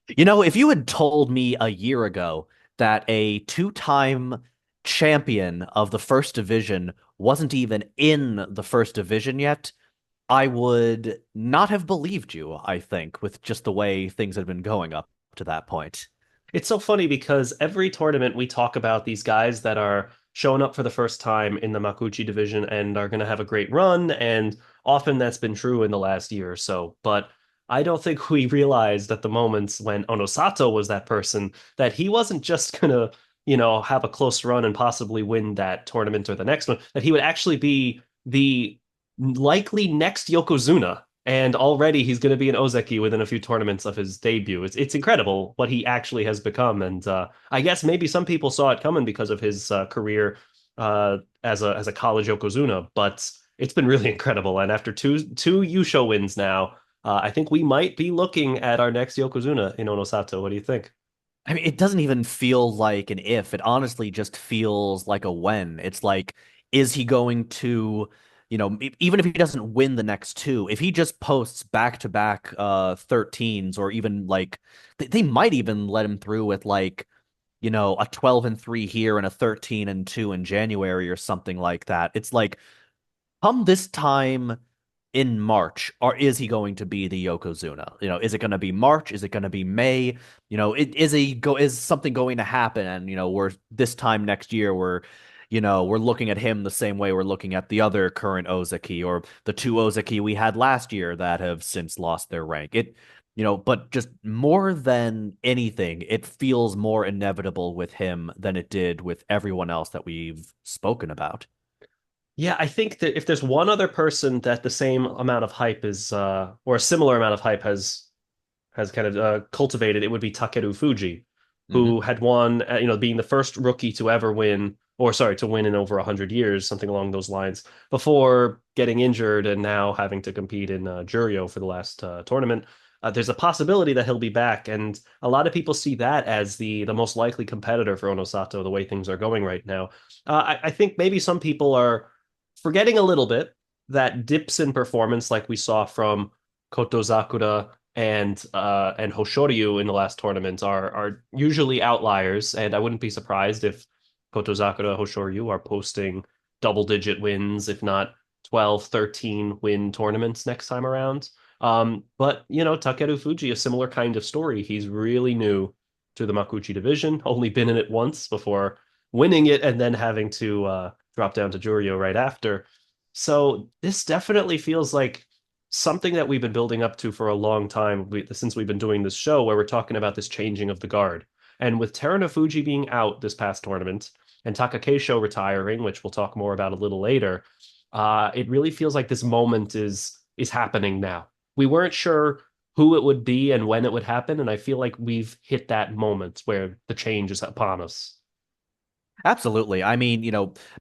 If you had told me a year ago that a two-time champion of the first division wasn't even in the first division yet, I would not have believed you, I think, with just the way things had been going up to that point. It's so funny because every tournament we talk about these guys that are showing up for the first time in the Makuuchi division and are going to have a great run, and often that's been true in the last year or so. But I don't think we realized at the moments when Onosato was that person that he wasn't just going to, have a close run and possibly win that tournament or the next one, that he would actually be the likely next Yokozuna, and already he's going to be an Ozeki within a few tournaments of his debut. It's incredible what he actually has become, and I guess maybe some people saw it coming because of his career as a college Yokozuna, but it's been really incredible. And after two Yusho wins now, I think we might be looking at our next Yokozuna in Onosato. What do you think? I mean, it doesn't even feel like an if. It honestly just feels like a when. It's like, is he going to, even if he doesn't win the next two, if he just posts back-to-back 13s, or even like they might even let him through with like, a 12-3 here and a 13-2 in January or something like that. It's like, come this time in March, or is he going to be the Yokozuna? Is it going to be March? Is it going to be May? Is something going to happen? And we're this time next year, we're looking at him the same way we're looking at the other current Ozeki, or the two Ozeki we had last year that have since lost their rank. But just more than anything, it feels more inevitable with him than it did with everyone else that we've spoken about. Yeah, I think that if there's one other person that the same amount of hype is, or a similar amount of hype has kind of cultivated, it would be Takeru Fuji, Hmm. who had won, being the first rookie to ever win, or sorry, to win in over 100 years, something along those lines, before getting injured and now having to compete in Juryo for the last tournament. There's a possibility that he'll be back, and a lot of people see that as the most likely competitor for Onosato, the way things are going right now. I think maybe some people are forgetting a little bit that dips in performance, like we saw from Kotozakura and Hoshoryu in the last tournament, are usually outliers, and I wouldn't be surprised if Kotozakura, Hoshoryu are posting double digit wins, if not 12, 13 win tournaments next time around. But Takeru Fuji, a similar kind of story. He's really new to the Makuuchi division, only been in it once before winning it and then having to drop down to Juryo right after. So this definitely feels like something that we've been building up to for a long time since we've been doing this show, where we're talking about this changing of the guard. And with Terunofuji being out this past tournament and Takakeisho retiring, which we'll talk more about a little later, it really feels like this moment is happening now. We weren't sure who it would be and when it would happen, and I feel like we've hit that moment where the change is upon us. Absolutely. I mean,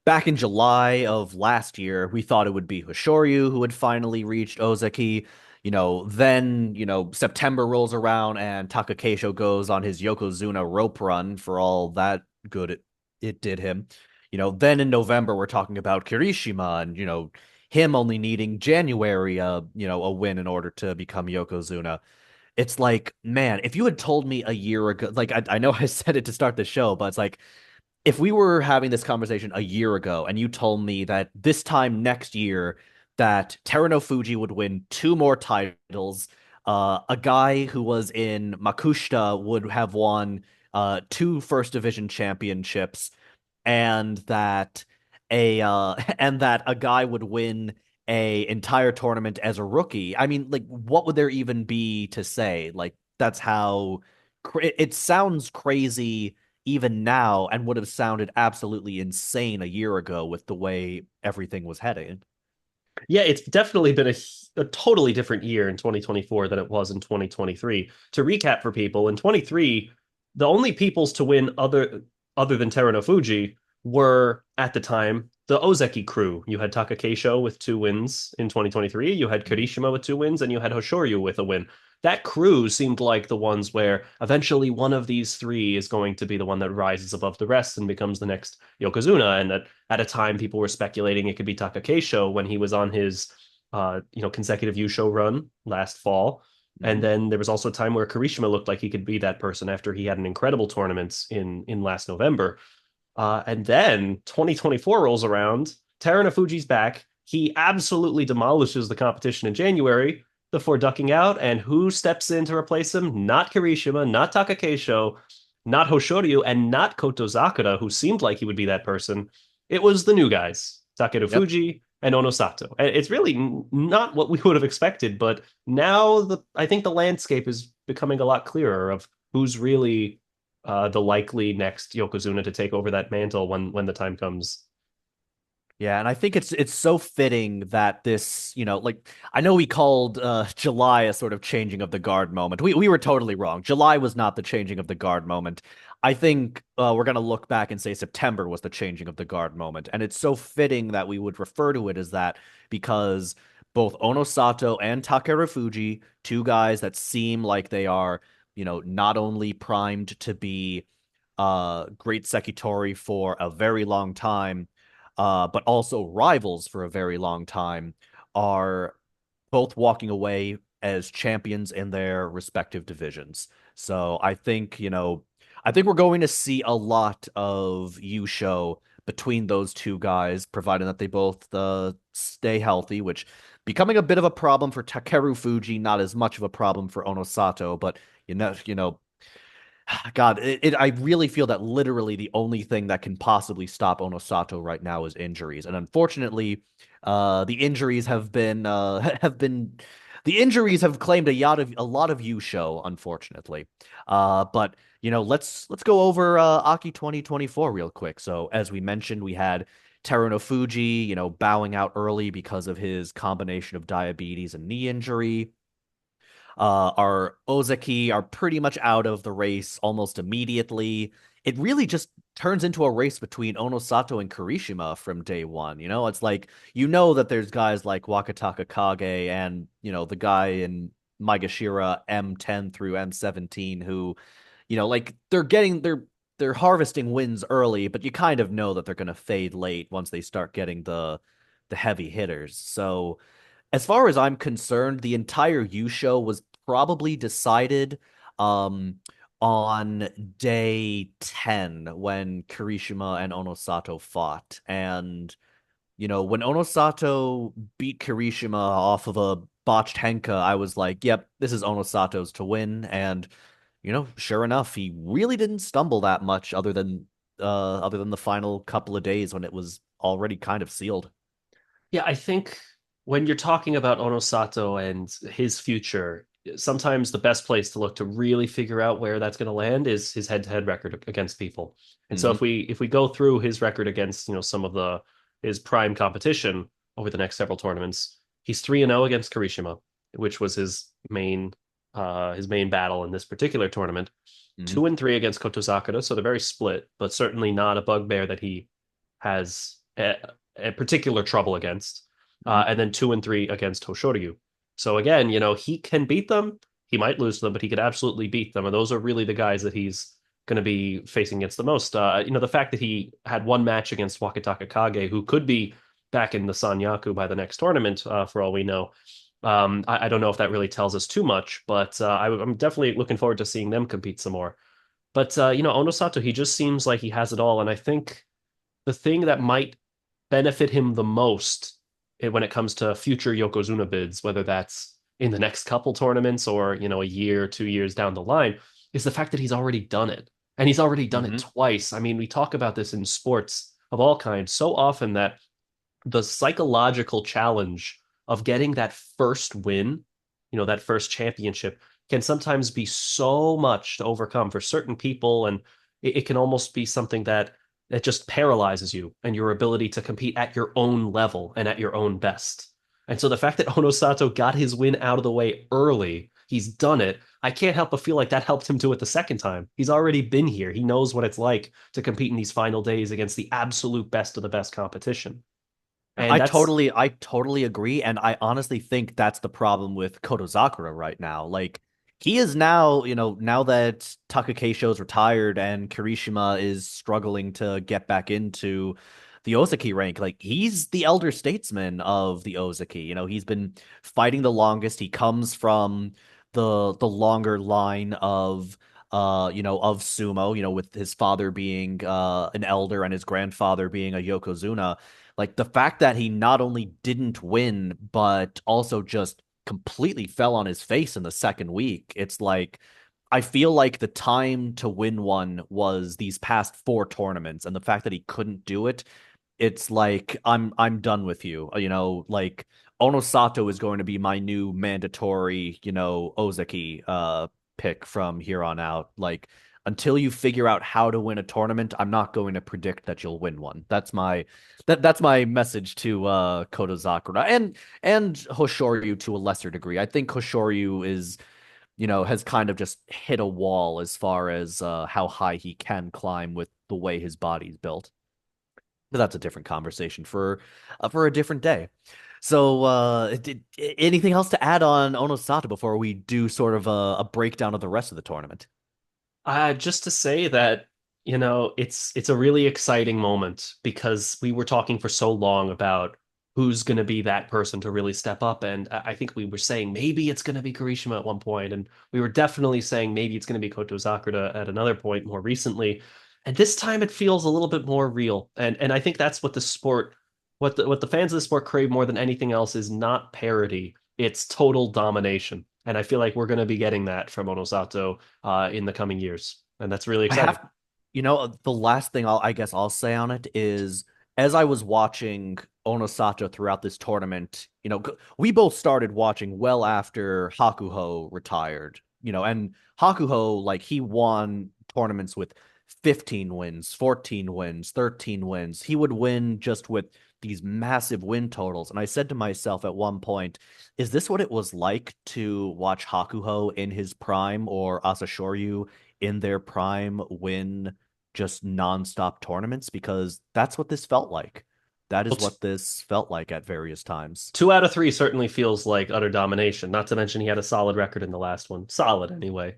back in July of last year, we thought it would be Hoshoryu who had finally reached Ozeki. Then, September rolls around and Takakeisho goes on his Yokozuna rope run for all that good it did him. Then in November, we're talking about Kirishima and, him only needing January, a win in order to become Yokozuna. It's like, man, if you had told me a year ago, like I know I said it to start the show, but it's like, if we were having this conversation a year ago and you told me that this time next year that Teruno Fuji would win two more titles, a guy who was in Makushita would have won two first division championships, and that a guy would win a entire tournament as a rookie. I mean, like, what would there even be to say? Like, that's how it sounds crazy even now, and would have sounded absolutely insane a year ago with the way everything was heading. Yeah, it's definitely been a totally different year in 2024 than it was in 2023. To recap for people, in 23, the only peoples to win other than Teruno Fuji were at the time the Ozeki crew. You had Takakeisho with two wins in 2023, you had Kirishima with two wins, and you had Hoshoryu with a win. That crew seemed like the ones where eventually one of these three is going to be the one that rises above the rest and becomes the next Yokozuna. And at a time, people were speculating it could be Takakeisho when he was on his consecutive Yusho run last fall. And Hmm. then there was also a time where Kirishima looked like he could be that person after he had an incredible tournament in last November. And then 2024 rolls around. Terunofuji's back. He absolutely demolishes the competition in January before ducking out. And who steps in to replace him? Not Kirishima, not Takakeisho, not Hoshoryu, and not Kotozakura, who seemed like he would be that person. It was the new guys, Takeru Yep. Fuji and Onosato. And it's really not what we would have expected, but now I think the landscape is becoming a lot clearer of who's really the likely next Yokozuna to take over that mantle when the time comes. Yeah, and I think it's so fitting that this, like I know we called July a sort of changing of the guard moment. We were totally wrong. July was not the changing of the guard moment. I think we're gonna look back and say September was the changing of the guard moment, and it's so fitting that we would refer to it as that because both Onosato and Takeru Fuji, two guys that seem like they are, not only primed to be great Sekitori for a very long time but also rivals for a very long time, are both walking away as champions in their respective divisions. So I think we're going to see a lot of Yusho between those two guys, providing that they both stay healthy, which becoming a bit of a problem for Takeru Fuji, not as much of a problem for Onosato, but God, I really feel that literally the only thing that can possibly stop Onosato right now is injuries, and unfortunately, the injuries have been the injuries have claimed a lot of Yusho, unfortunately. But let's go over Aki 2024 real quick. So as we mentioned, we had Teruno Fuji, bowing out early because of his combination of diabetes and knee injury. Our Ozeki are pretty much out of the race almost immediately. It really just turns into a race between Onosato and Kirishima from day one. It's like that there's guys like Wakataka Kage and the guy in Maegashira M10 through M17 who, like they're harvesting wins early, but you kind of know that they're going to fade late once they start getting the heavy hitters. So as far as I'm concerned, the entire U show was probably decided um, on day 10 when Kirishima and Onosato fought. And, when Onosato beat Kirishima off of a botched Henka, I was like, yep, this is Onosato's to win. And, sure enough, he really didn't stumble that much other than the final couple of days when it was already kind of sealed. Yeah, I think when you're talking about Onosato and his future, sometimes the best place to look to really figure out where that's going to land is his head-to-head record against people. And so Hmm. if we go through his record against, some of the his prime competition over the next several tournaments, he's 3-0 against Kirishima, which was his main battle in this particular tournament. Hmm. 2-3 against Kotozakura, so they're very split, but certainly not a bugbear that he has a particular trouble against. Hmm. And then 2-3 against Hoshoryu. So again, he can beat them. He might lose to them, but he could absolutely beat them. And those are really the guys that he's going to be facing against the most. The fact that he had one match against Wakataka Kage, who could be back in the Sanyaku by the next tournament, for all we know. I don't know if that really tells us too much, but I'm definitely looking forward to seeing them compete some more. But Onosato, he just seems like he has it all, and I think the thing that might benefit him the most when it comes to future Yokozuna bids, whether that's in the next couple tournaments or, a year, 2 years down the line, is the fact that he's already done it. And he's already done it Hmm. twice. I mean, we talk about this in sports of all kinds so often that the psychological challenge of getting that first win, that first championship, can sometimes be so much to overcome for certain people. And it can almost be something that just paralyzes you and your ability to compete at your own level and at your own best. And so the fact that Onosato got his win out of the way early, he's done it. I can't help but feel like that helped him do it the second time. He's already been here. He knows what it's like to compete in these final days against the absolute best of the best competition. And I totally agree, and I honestly think that's the problem with Kotozakura right now. Like, he is now, now that Takakeisho's retired and Kirishima is struggling to get back into the Ozeki rank, like he's the elder statesman of the Ozeki. He's been fighting the longest. He comes from the longer line of of sumo, with his father being an elder and his grandfather being a Yokozuna. Like the fact that he not only didn't win, but also just completely fell on his face in the second week. It's like I feel like the time to win one was these past four tournaments, and the fact that he couldn't do it, it's like I'm done with you. Like Onosato is going to be my new mandatory, Ozeki pick from here on out. Like until you figure out how to win a tournament, I'm not going to predict that you'll win one. That's my message to Koto Sakura and Hoshoryu to a lesser degree. I think Hoshoryu is has kind of just hit a wall as far as how high he can climb with the way his body's built. But that's a different conversation for a different day. So, anything else to add on Onosato before we do sort of a breakdown of the rest of the tournament? Just to say that, it's a really exciting moment because we were talking for so long about who's going to be that person to really step up. And I think we were saying maybe it's going to be Kirishima at one point, and we were definitely saying maybe it's going to be Koto Sakura at another point more recently. And this time it feels a little bit more real. And I think that's what the sport, what the fans of the sport crave more than anything else is not parity. It's total domination. And I feel like we're going to be getting that from Onosato in the coming years, and that's really I exciting. have, the last thing I guess I'll say on it is as I was watching Onosato throughout this tournament, we both started watching well after Hakuho retired, and Hakuho, like he won tournaments with 15 wins, 14 wins, 13 wins. He would win just with these massive win totals. And I said to myself at one point, is this what it was like to watch Hakuho in his prime or Asashoryu in their prime win just nonstop tournaments? Because that's what this felt like. That Well, is what this felt like at various times. 2 out of 3 certainly feels like utter domination. Not to mention he had a solid record in the last one, solid anyway.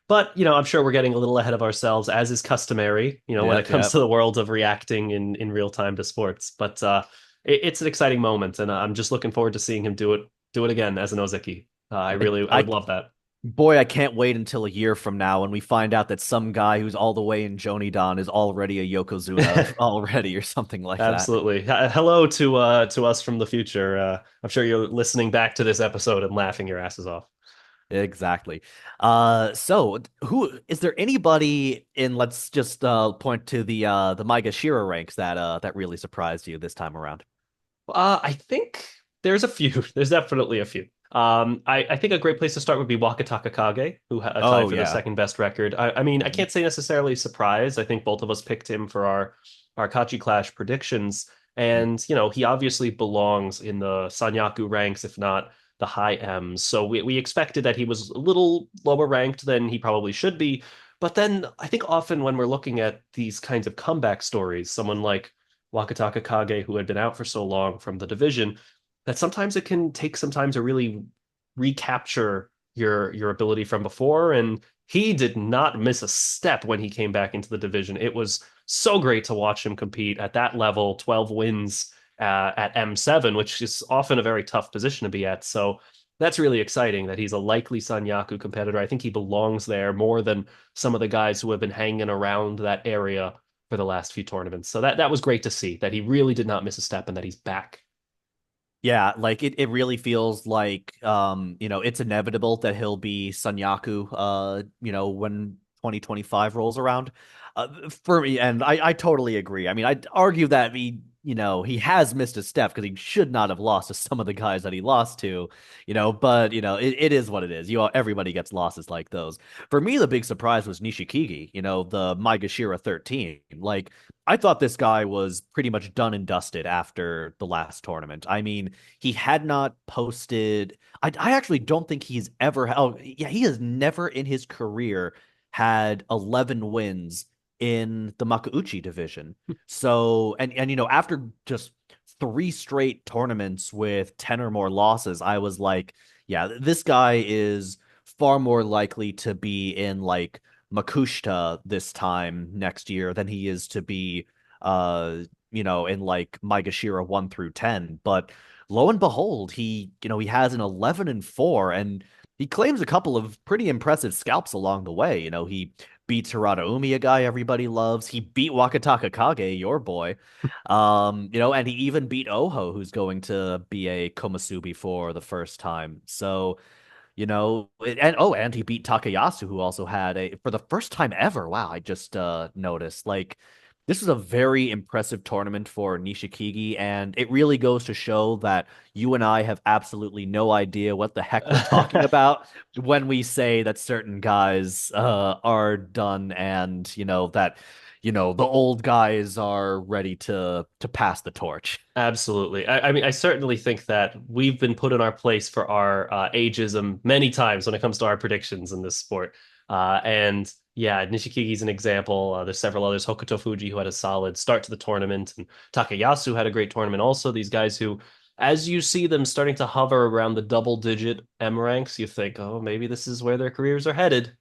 But I'm sure we're getting a little ahead of ourselves, as is customary. When it Yep, comes yep. to the world of reacting in real time to sports. But it's an exciting moment, and I'm just looking forward to seeing him do it again as an Ozeki. I I would love that. Boy, I can't wait until a year from now when we find out that some guy who's all the way in Jonidan is already a Yokozuna already or something like that. Absolutely. Hello to us from the future. I'm sure you're listening back to this episode and laughing your asses off. Exactly. So who is there anybody in let's just point to the Maegashira ranks that really surprised you this time around? I think there's a few. There's definitely a few. I think a great place to start would be Wakataka Kage, who tied Oh for the yeah. second best record. I mean, I Mhm. can't say necessarily surprised. I think both of us picked him for our Kachi Clash predictions, and he obviously belongs in the Sanyaku ranks, if not the high M's. So we expected that he was a little lower ranked than he probably should be. But then I think often when we're looking at these kinds of comeback stories, someone like Wakataka Kage, who had been out for so long from the division, that sometimes it can take some time to really recapture your ability from before. And he did not miss a step when he came back into the division. It was so great to watch him compete at that level, 12 wins at M7, which is often a very tough position to be at. So that's really exciting that he's a likely Sanyaku competitor. I think he belongs there more than some of the guys who have been hanging around that area for the last few tournaments. So that was great to see that he really did not miss a step and that he's back. Yeah, like it really feels like it's inevitable that he'll be Sanyaku when 2025 rolls around. For me, and I totally agree. I mean, I'd argue that he has missed a step because he should not have lost to some of the guys that he lost to, but it is what it is. Everybody gets losses like those. For me, the big surprise was Nishikigi, the Maegashira 13. Like I thought this guy was pretty much done and dusted after the last tournament. I mean, he had not posted. I actually don't think he's ever. Oh, yeah, he has never in his career had 11 wins in the Makuuchi division. So, and after just three straight tournaments with 10 or more losses, I was like, yeah, this guy is far more likely to be in like Makushita this time next year than he is to be in like Maegashira 1 through 10. But lo and behold, he has an 11-4, and He claims a couple of pretty impressive scalps along the way. He beats Hirata Umi, a guy everybody loves. He beat Wakataka Kage, your boy. And he even beat Oho, who's going to be a Komusubi for the first time. So, and he beat Takayasu, who also had a for the first time ever. Wow, I just noticed. Like, this was a very impressive tournament for Nishikigi, and it really goes to show that you and I have absolutely no idea what the heck we're talking about when we say that certain guys are done, and that the old guys are ready to pass the torch. Absolutely. I mean, I certainly think that we've been put in our place for our ageism many times when it comes to our predictions in this sport. And yeah, Nishikigi's an example. There's several others. Hokuto Fuji, who had a solid start to the tournament, and Takayasu had a great tournament also. These guys who, as you see them starting to hover around the double digit M ranks, you think, oh, maybe this is where their careers are headed.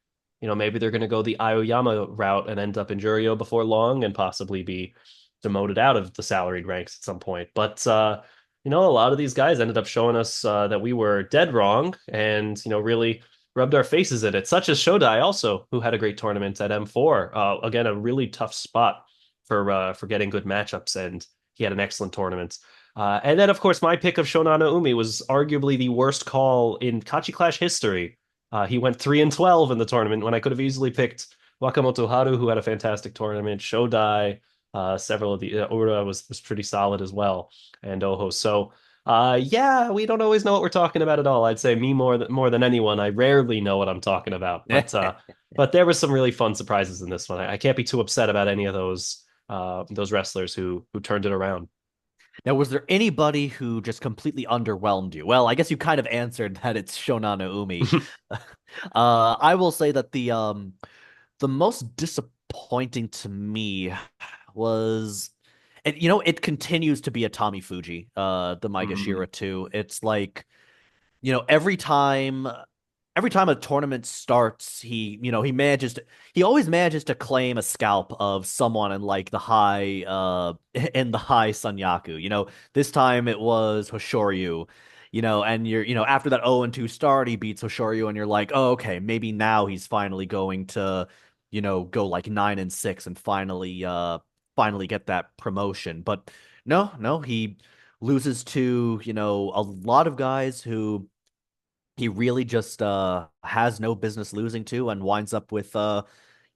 Maybe they're going to go the Aoyama route and end up in Juryo before long and possibly be demoted out of the salaried ranks at some point. But a lot of these guys ended up showing us that we were dead wrong, and really rubbed our faces in it. Such as Shodai also, who had a great tournament at M4. Again, a really tough spot for getting good matchups, and he had an excellent tournament. And then, of course, my pick of Shonana Umi was arguably the worst call in Kachi Clash history. He went 3-12 in the tournament when I could have easily picked Wakamoto Haru, who had a fantastic tournament, Shodai, several of the Ura was pretty solid as well, and Oho. So yeah, we don't always know what we're talking about at all. I'd say me more than anyone. I rarely know what I'm talking about, but there were some really fun surprises in this one. I can't be too upset about any of those wrestlers who turned it around. Now, was there anybody who just completely underwhelmed you? Well, I guess you kind of answered that it's Shonana Umi. I will say that the most disappointing to me was it continues to be a Tommy Fuji, the Mm. Maegashira too. It's like, every time a tournament starts, he always manages to claim a scalp of someone in like the high in the high Sanyaku. This time it was Hoshoryu. And after that 0-2 start, he beats Hoshoryu, and you're like, oh, okay, maybe now he's finally going to, go like 9-6 and finally get that promotion. But no, no, he loses to, a lot of guys who he really just has no business losing to, and winds up with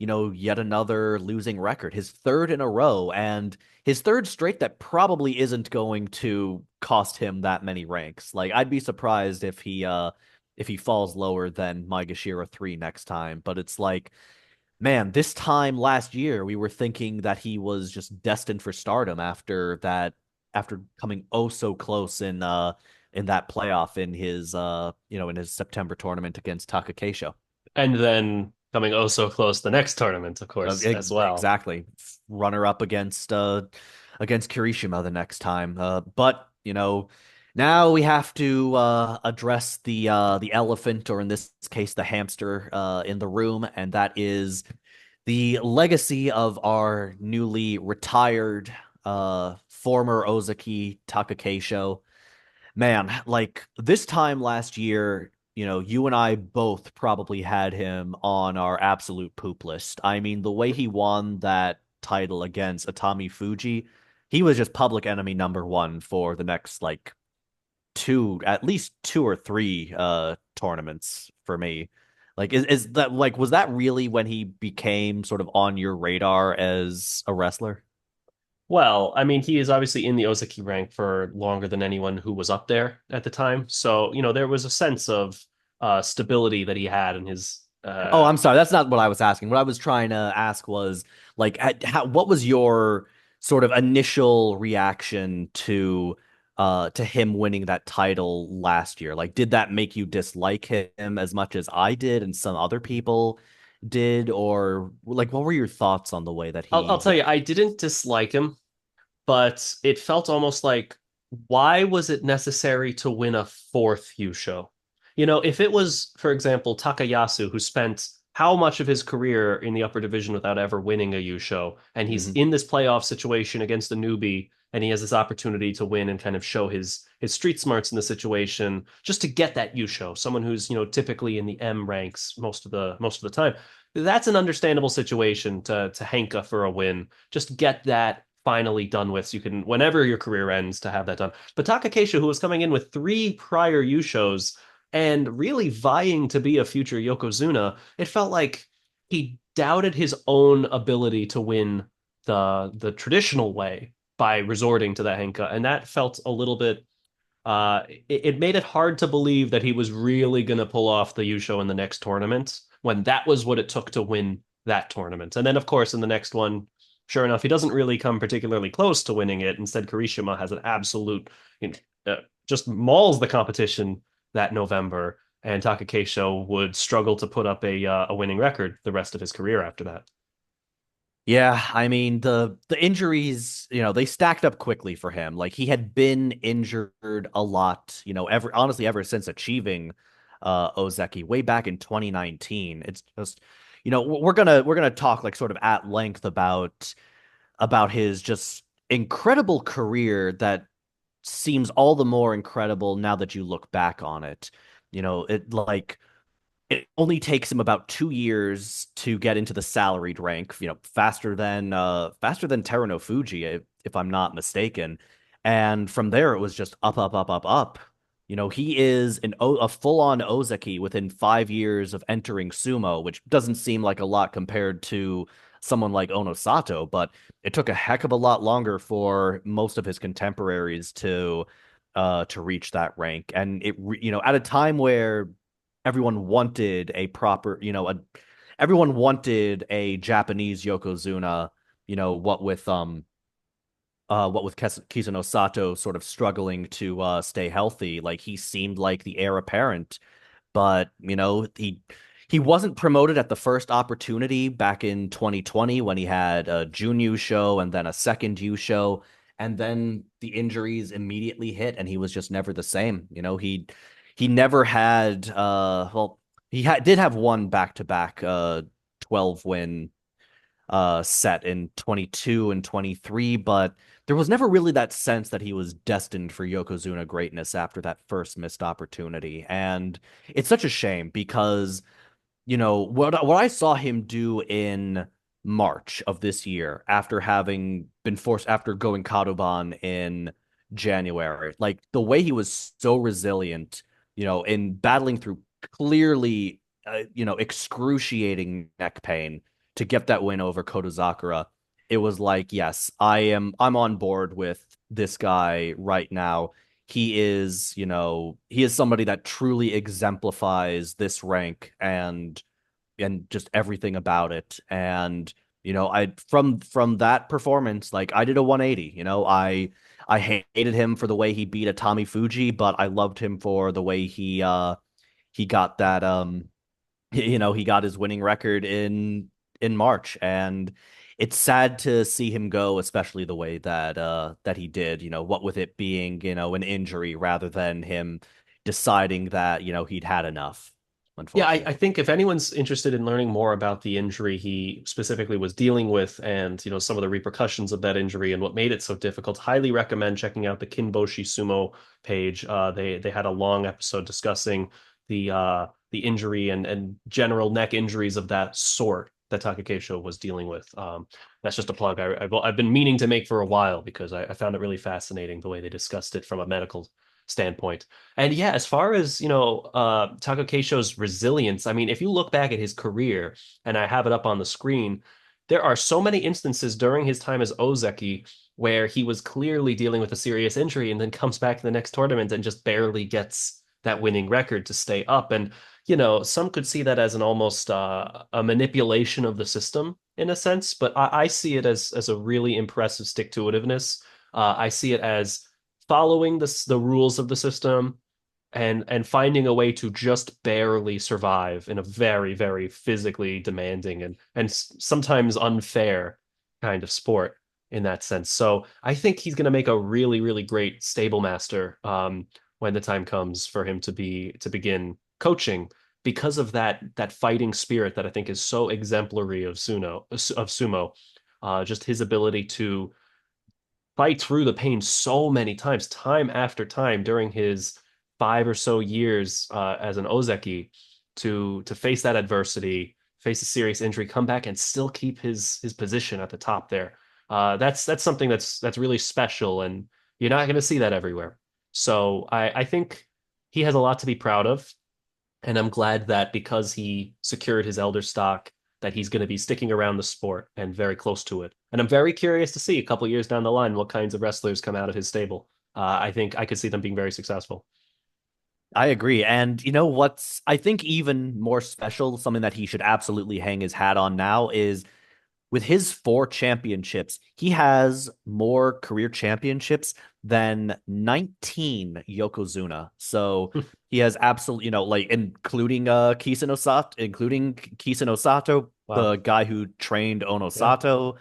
yet another losing record, his third in a row, and his third straight that probably isn't going to cost him that many ranks. Like, I'd be surprised if he falls lower than Maegashira 3 next time. But it's like, man, this time last year we were thinking that he was just destined for stardom after coming oh so close in that playoff in his September tournament against Takakeisho. And then coming oh so close the next tournament, of course, as well. Exactly. Runner up against Kirishima the next time. But now we have to address the elephant, or in this case the hamster in the room, and that is the legacy of our newly retired former Ozeki Takakeisho. Man, like this time last year, you and I both probably had him on our absolute poop list. I mean, the way he won that title against Atami Fuji, he was just public enemy number one for the next like at least two or three tournaments for me. Like, is that like, was that really when he became sort of on your radar as a wrestler? Well, I mean, he is obviously in the Ozeki rank for longer than anyone who was up there at the time. So, there was a sense of stability that he had in his Oh, I'm sorry. That's not what I was asking. What I was trying to ask was like, what was your sort of initial reaction to him winning that title last year? Like, did that make you dislike him as much as I did and some other people did, or like, what were your thoughts on the way that I'll he tell you, I didn't dislike him, but it felt almost like, why was it necessary to win a fourth Yusho? If it was, for example, Takayasu, who spent how much of his career in the upper division without ever winning a Yusho, and he's won? in this playoff situation against a newbie, and he has this opportunity to win and kind of show his street smarts in the situation just to get that Yusho, someone who's typically in the M ranks most of the time. That's an understandable situation to hanker for a win. Just get that finally done with, so you can, whenever your career ends, to have that done. But Takakeisho, who was coming in with three prior Yushos and really vying to be a future Yokozuna, it felt like he doubted his own ability to win the traditional way by resorting to that Henka, and that felt a little bit. It made it hard to believe that he was really going to pull off the Yusho in the next tournament when that was what it took to win that tournament. And then, of course, in the next one, sure enough, he doesn't really come particularly close to winning it. Instead, Kirishima has an absolute, you just mauls the competition that November, and Takakeisho would struggle to put up a winning record the rest of his career after that. Yeah, I mean the injuries, they stacked up quickly for him. Like he had been injured a lot, ever since achieving Ozeki way back in 2019. It's just, we're gonna talk like sort of at length about his just incredible career that seems all the more incredible now that you look back on it. It only takes him about 2 years to get into the salaried rank, faster than Terano Fuji, if I'm not mistaken. And from there, it was just up, up, up, up, up. He is a full-on Ozeki within 5 years of entering Sumo, which doesn't seem like a lot compared to someone like Onosato, but it took a heck of a lot longer for most of his contemporaries to reach that rank. And at a time where everyone wanted a proper, everyone wanted a Japanese Yokozuna, what with Kizuna Sato sort of struggling to stay healthy, like he seemed like the heir apparent, but he wasn't promoted at the first opportunity back in 2020 when he had a Junyu show and then a second U show, and then the injuries immediately hit, and he was just never the same. He never had did have one back-to-back 12 win set in 22 and 23, but there was never really that sense that he was destined for Yokozuna greatness after that first missed opportunity. And it's such a shame because what I saw him do in March of this year after having been forced after going Kadoban in January, like the way he was so resilient, in battling through clearly excruciating neck pain to get that win over Kotozakura. It was like, yes, I'm on board with this guy right now. He is somebody that truly exemplifies this rank and just everything about it. And I from that performance, like I did a 180. I hated him for the way he beat Atami Fuji, but I loved him for the way he got that he got his winning record in March. And it's sad to see him go, especially the way that he did, what with it being, an injury rather than him deciding that, he'd had enough, Yeah, unfortunately. I think if anyone's interested in learning more about the injury he specifically was dealing with and, some of the repercussions of that injury and what made it so difficult, highly recommend checking out the Kinboshi Sumo page. They had a long episode discussing the injury and general neck injuries of that sort that Takakeisho was dealing with. That's just a plug I've been meaning to make for a while because I found it really fascinating the way they discussed it from a medical standpoint. And yeah, as far as, Takakeisho's resilience, I mean, if you look back at his career, and I have it up on the screen, there are so many instances during his time as Ozeki where he was clearly dealing with a serious injury and then comes back to the next tournament and just barely gets that winning record to stay up. And, some could see that as an almost a manipulation of the system in a sense, but I see it as a really impressive stick-to-itiveness. I see it as following the rules of the system and finding a way to just barely survive in a very, very physically demanding and sometimes unfair kind of sport in that sense. So I think he's going to make a really, really great stable master when the time comes for him to begin coaching because of that fighting spirit that I think is so exemplary of sumo. Just his ability to fight through the pain so many times, time after time during his 5 or so years as an Ozeki to face that adversity, face a serious injury, come back and still keep his position at the top there. That's something that's really special, and you're not going to see that everywhere. So I think he has a lot to be proud of. And I'm glad that because he secured his elder stock, that he's going to be sticking around the sport and very close to it. And I'm very curious to see a couple years down the line what kinds of wrestlers come out of his stable. I think I could see them being very successful. I agree. And you know what's, I think, even more special, something that he should absolutely hang his hat on now is with his 4 championships, he has more career championships than 19 Yokozuna. So he has absolutely, like including Kisen Osato, Wow. the guy who trained Yeah. Onosato,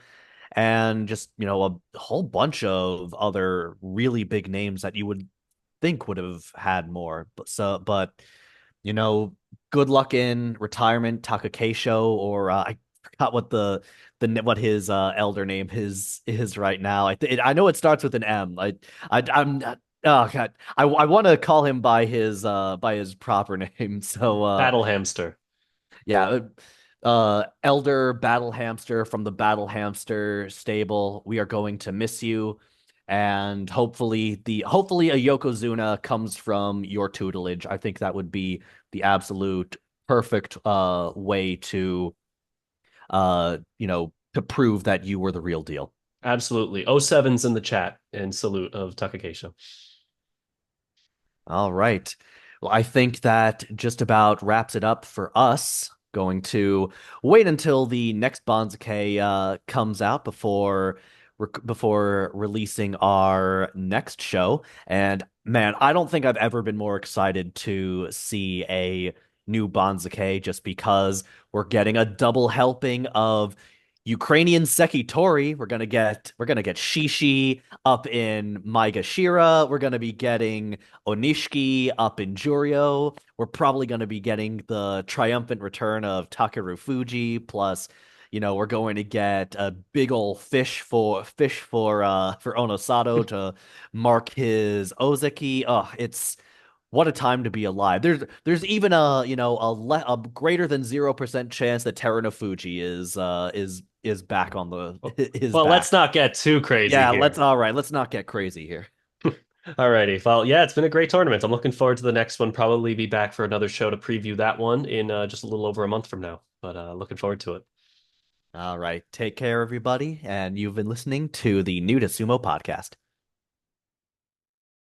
and just, a whole bunch of other really big names that you would think would have had more. But you know, good luck in retirement, Takakeisho, or I forgot what what his elder name is right now. I know it starts with an M. I'm not, oh god, I want to call him by his proper name. So Battle Hamster. yeah, Elder Battle Hamster from the Battle Hamster stable. We are going to miss you, and hopefully a Yokozuna comes from your tutelage. I think that would be the absolute perfect way to prove that you were the real deal. Absolutely. O seven's in the chat in salute of Takakeisho. All right. Well, I think that just about wraps it up for us. Going to wait until the next Banzuke comes out before releasing our next show. And man, I don't think I've ever been more excited to see a new Banzuke just because we're getting a double helping of Ukrainian Sekitori. We're gonna get Shishi up in Maegashira. We're gonna be getting Onishiki up in Juryo. We're probably going to be getting the triumphant return of Takeru Fuji. Plus, we're going to get a big old fish for Onosato to mark his Ozeki. Oh, it's what a time to be alive. There's even a greater than 0% chance that Teruno Fuji is back on the is Well, let's back. not get too crazy Yeah, here. all right. Let's not get crazy here. Alrighty. Well, yeah, it's been a great tournament. I'm looking forward to the next one. Probably be back for another show to preview that one in just a little over a month from now. But looking forward to it. All right. Take care, everybody. And you've been listening to the New to Sumo podcast.